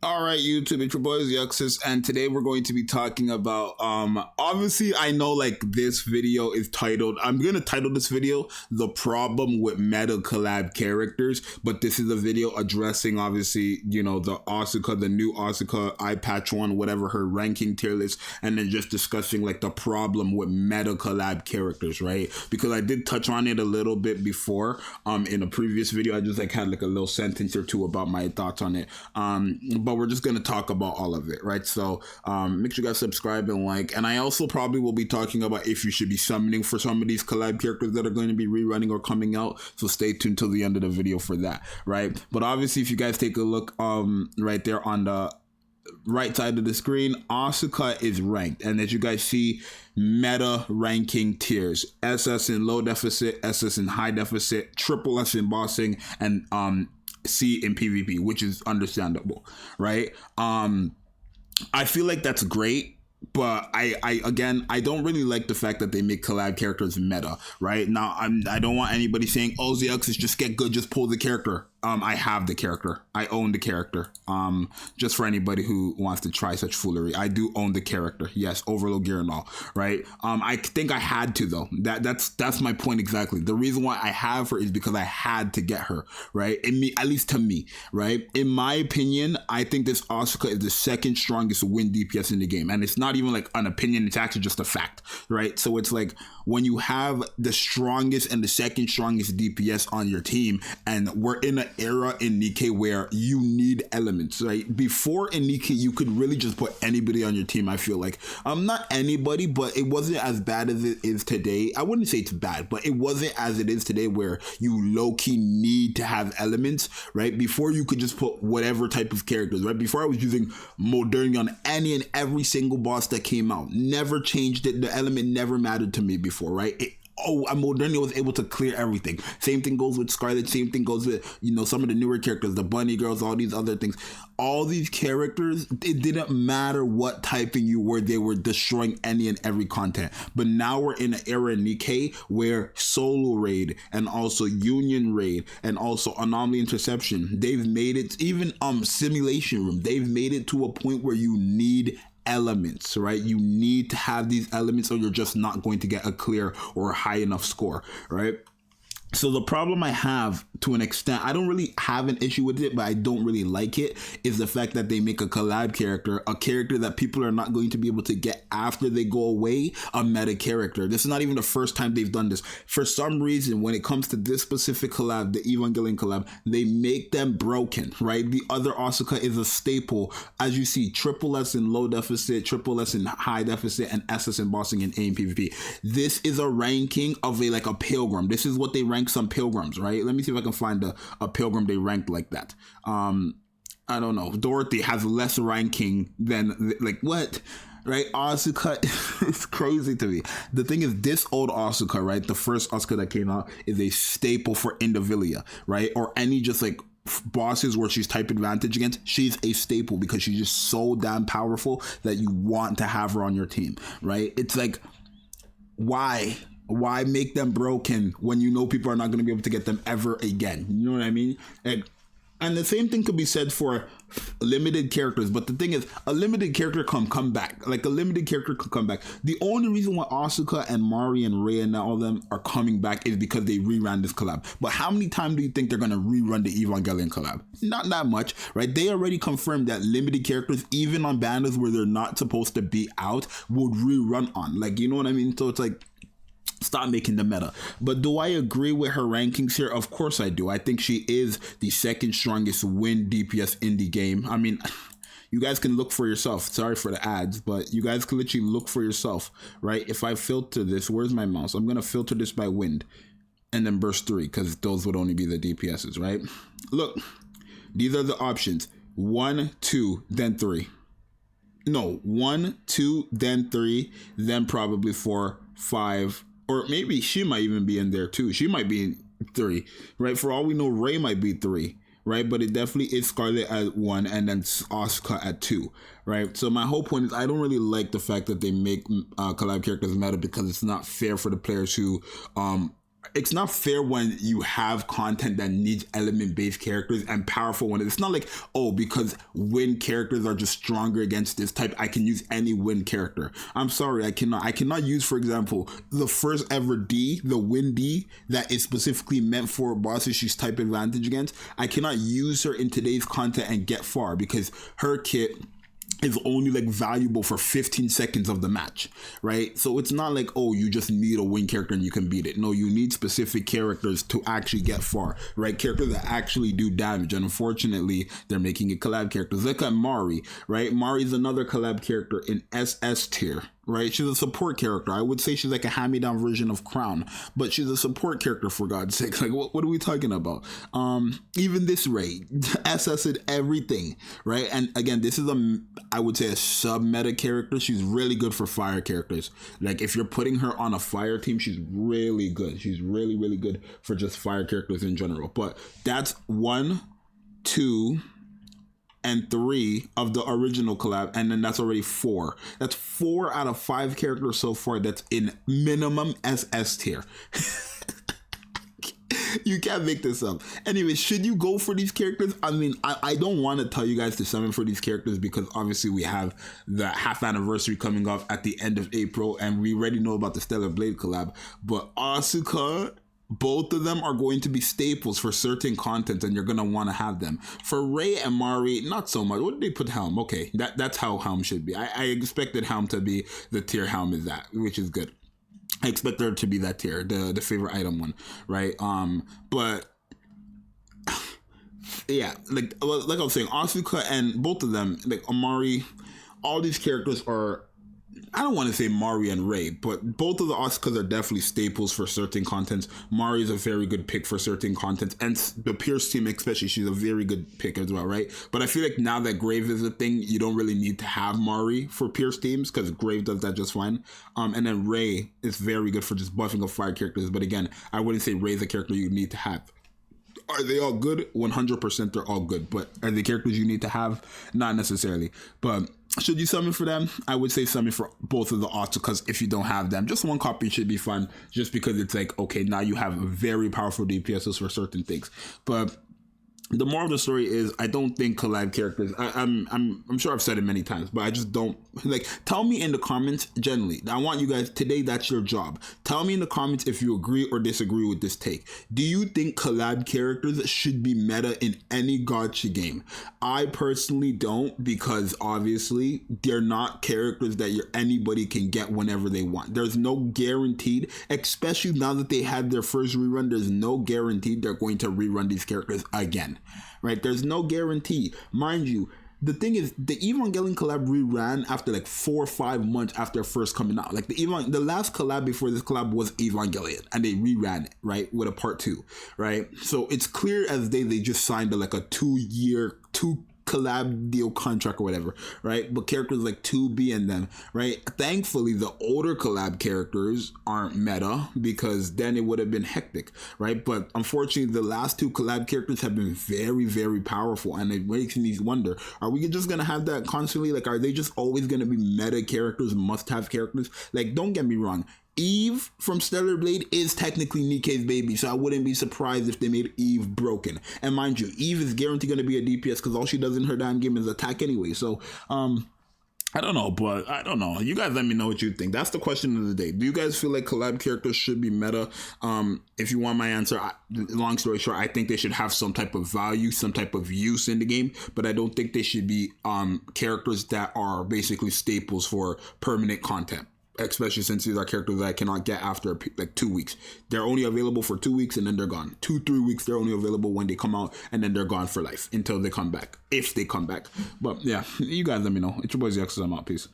All right, YouTube, it's your boy Zxous, and today we're going to be talking about, obviously I know like this video is titled, I'm going to title this video, The Problem with META COLLAB Characters, but this is a video addressing, obviously, you know, the Asuka, the new Asuka, eye patch one, whatever her ranking tier list, and then just discussing like the problem with META COLLAB characters, right? Because I did touch on it a little bit before, in a previous video. I just like had like a little sentence or two about my thoughts on it, but we're just going to talk about all of it, right? So make sure you guys subscribe and like, and I also probably will be talking about if you should be summoning for some of these collab characters that are going to be rerunning or coming out, so stay tuned till the end of the video for that, right? But obviously if you guys take a look right there on the right side of the screen, Asuka is ranked, and as you guys see, meta ranking tiers: SS in low deficit, SS in high deficit, triple S in bossing, and C in PvP, which is understandable, right? I feel like that's great, but I don't really like the fact that they make collab characters meta, right? Now I don't want anybody saying, oh, Zxous, just get good, just pull the character. I have the character. I own the character. Just for anybody who wants to try such foolery, I do own the character. Yes, overload gear and all, right? I think I had to though. That's my point exactly. The reason why I have her is because I had to get her, right? At least to me, right? In my opinion, I think this Asuka is the second strongest win DPS in the game, and it's not even like an opinion. It's actually just a fact, right? So it's like when you have the strongest and the second strongest DPS on your team, and we're in an era in Nikke where you need elements, right? Before in Nikke, you could really just put anybody on your team. I feel like not anybody, but it wasn't as bad as it is today. I wouldn't say it's bad, but it wasn't as it is today where you low-key need to have elements, right? Before you could just put whatever type of characters, right? Before I was using modernity on any and every single boss that came out. Never changed it. The element never mattered to me before, right? Modernity was able to clear everything. Same thing goes with Scarlet. Same thing goes with, you know, some of the newer characters, the bunny girls, all these other things. All these characters, it didn't matter what typing you were, they were destroying any and every content. But now we're in an era in Nikke where solo raid and also union raid and also anomaly interception, they've made it, even simulation room, they've made it to a point where you need elements, right? You need to have these elements or you're just not going to get a clear or a high enough score, right? So the problem I have, to an extent, I don't really have an issue with it, but I don't really like it, is the fact that they make a collab character, a character that people are not going to be able to get after they go away, a meta character. This is not even the first time they've done this. For some reason, when it comes to this specific collab, the Evangelion collab, they make them broken, right? The other Asuka is a staple. As you see, triple S in low deficit, triple S in high deficit, and SS in bossing and A in PvP. This is a ranking of a pilgrim. This is what they rank some pilgrims, right? Let me see if I can find a pilgrim they ranked like that. I don't know. Dorothy has less ranking than, like, what? Right? Asuka is crazy to me. The thing is, this old Asuka, right? The first Asuka that came out is a staple for Indivilia, right? Or any just like bosses where she's type advantage against, she's a staple because she's just so damn powerful that you want to have her on your team, right? It's like, why make them broken when you know people are not going to be able to get them ever again? You know what I mean? And the same thing could be said for limited characters, but the thing is, a limited character can come back. Like, a limited character can come back. The only reason why Asuka and Mari and Rei and all of them are coming back is because they reran this collab. But how many times do you think they're going to rerun the Evangelion collab? Not that much, right? They already confirmed that limited characters, even on banners where they're not supposed to be out, would rerun on. Like, you know what I mean? So it's like, stop making the meta. But do I agree with her rankings here? Of course I do. I think she is the second strongest win DPS in the game. I mean, you guys can look for yourself. Sorry for the ads, but you guys can literally look for yourself, right? If I filter this, where's my mouse? I'm going to filter this by wind and then burst 3, because those would only be the DPSs, right? Look, these are the options. 1, 2, then 3. No, 1, 2, then 3, then probably 4, 5, or maybe she might even be in there too. She might be in 3, right? For all we know, Rei might be 3, right? But it definitely is Scarlet at 1 and then Asuka at 2, right? So my whole point is, I don't really like the fact that they make collab characters meta, because it's not fair for the players who it's not fair when you have content that needs element-based characters and powerful ones. It's not like, oh, because wind characters are just stronger against this type, I can use any wind character. I'm sorry, I cannot use, for example, the first ever D, the wind D, that is specifically meant for bosses she's type advantage against. I cannot use her in today's content and get far because her kit is only like valuable for 15 seconds of the match, right? So it's not like, oh, you just need a win character and you can beat it. No, you need specific characters to actually get far, right? Characters that actually do damage. And unfortunately, they're making it collab characters. Look at Mari, right? Mari is another collab character in SS tier, right? She's a support character. I would say she's like a hand-me-down version of Crown, but she's a support character, for God's sake. Like, what are we talking about? Even this raid, SS and everything, right? And again, this is I would say a sub-meta character. She's really good for fire characters. Like, if you're putting her on a fire team, she's really good. She's really, really good for just fire characters in general. But that's 1, 2, and 3 of the original collab, and then that's already 4. That's 4 out of 5 characters so far that's in minimum SS tier. You can't make this up. Anyway, should you go for these characters? I mean, I don't want to tell you guys to summon for these characters because obviously we have the half anniversary coming up at the end of April, and we already know about the Stellar Blade collab. But Asuka, both of them are going to be staples for certain content, and you're going to want to have them. For Ray and Mari, not so much. What did they put Helm? Okay, that's how Helm should be. I expected Helm to be the tier Helm is at, which is good. I expect her to be that tier, the favorite item one, right? But yeah, like I was saying, Asuka and both of them, like Amari, all these characters are, I don't want to say Mari and Ray, but both of the Asukas are definitely staples for certain contents. Mari is a very good pick for certain contents, and the Pierce team especially, she's a very good pick as well, right? But I feel like now that Grave is a thing, you don't really need to have Mari for Pierce teams because Grave does that just fine. And then Ray is very good for just buffing up fire characters, but again, I wouldn't say Ray is a character you need to have. Are they all good? 100% they're all good, but are they characters you need to have? Not necessarily. But should you summon for them? I would say summon for both of the Asukas if you don't have them. Just one copy should be fun, just because it's like, okay, now you have very powerful DPSs for certain things. But the moral of the story is, I don't think collab characters, I'm sure I've said it many times, but I just don't, like, tell me in the comments, generally, I want you guys, today that's your job, tell me in the comments if you agree or disagree with this take. Do you think collab characters should be meta in any gacha game? I personally don't, because obviously they're not characters that anybody can get whenever they want. There's no guaranteed, especially now that they had their first rerun, there's no guarantee they're going to rerun these characters again. Right? There's no guarantee. Mind you, the thing is, the Evangelion collab reran after like 4 or 5 months after first coming out. Like the last collab before this collab was Evangelion, and they reran it, right, with a part 2, right? So it's clear as day they just signed like a 2-year collab deal contract or whatever, right? But characters like 2B and them, right? Thankfully, the older collab characters aren't meta, because then it would have been hectic, right? But unfortunately, the last 2 collab characters have been very, very powerful, and it makes me wonder, are we just gonna have that constantly? Like, are they just always gonna be meta characters, must-have characters? Like, don't get me wrong, Eve from Stellar Blade is technically Nikke's baby, so I wouldn't be surprised if they made Eve broken. And mind you, Eve is guaranteed going to be a DPS because all she does in her damn game is attack anyway. So, I don't know, but I don't know. You guys let me know what you think. That's the question of the day. Do you guys feel like collab characters should be meta? If you want my answer, long story short, I think they should have some type of value, some type of use in the game, but I don't think they should be characters that are basically staples for permanent content. Especially since these are characters that I cannot get after like 2 weeks. They're only available for 2 weeks and then they're gone. 2-3 weeks, they're only available when they come out, and then they're gone for life until they come back, if they come back. But yeah, you guys let me know. It's your boy Zxous. I'm out. Peace.